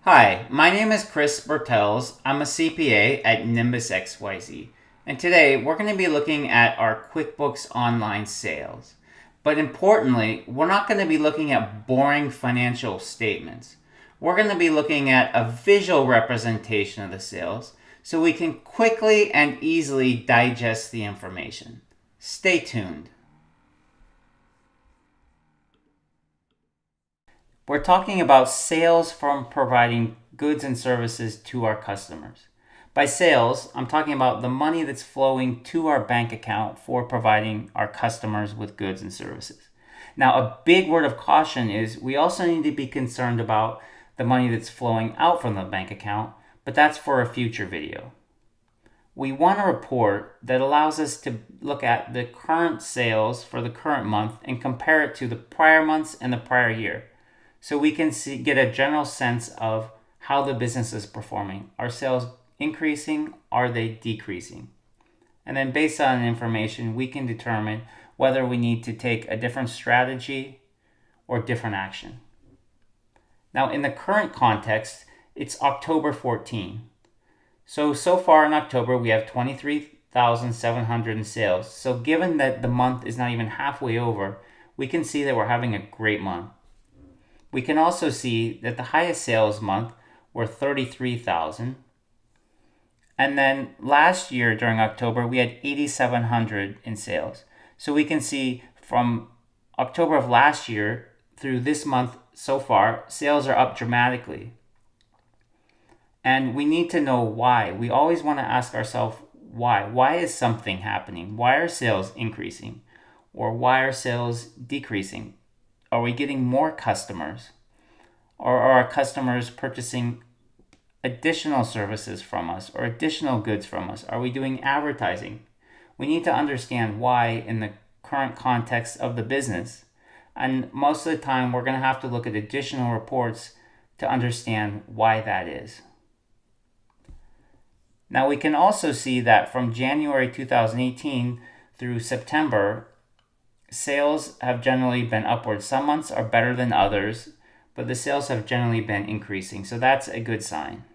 Hi, my name is Chris Bertels. I'm a CPA at Nimbus XYZ. And today we're going to be looking at our QuickBooks Online sales. But importantly, we're not going to be looking at boring financial statements. We're going to be looking at a visual representation of the sales so we can quickly and easily digest the information. Stay tuned. We're talking about sales from providing goods and services to our customers. By sales, I'm talking about the money that's flowing to our bank account for providing our customers with goods and services. Now, a big word of caution is we also need to be concerned about the money that's flowing out from the bank account, but that's for a future video. We want a report that allows us to look at the current sales for the current month and compare it to the prior months and the prior year, so we can get a general sense of how the business is performing. Are sales increasing? Are they decreasing? And then based on information, we can determine whether we need to take a different strategy or different action. Now, in the current context, it's October 14. So far in October, we have 23,700 in sales. So given that the month is not even halfway over, we can see that we're having a great month. We can also see that the highest sales month were 33,000. And then last year during October, we had 8,700 in sales. So we can see from October of last year through this month so far, sales are up dramatically. And we need to know why. We always want to ask ourselves why. Why is something happening? Why are sales increasing? Or why are sales decreasing? Are we getting more customers? Or are our customers purchasing additional services from us or additional goods from us? Are we doing advertising? We need to understand why in the current context of the business. And most of the time, we're going to have to look at additional reports to understand why that is. Now, we can also see that from January 2018 through September, sales have generally been upward. Some months are better than others, but the sales have generally been increasing. So that's a good sign.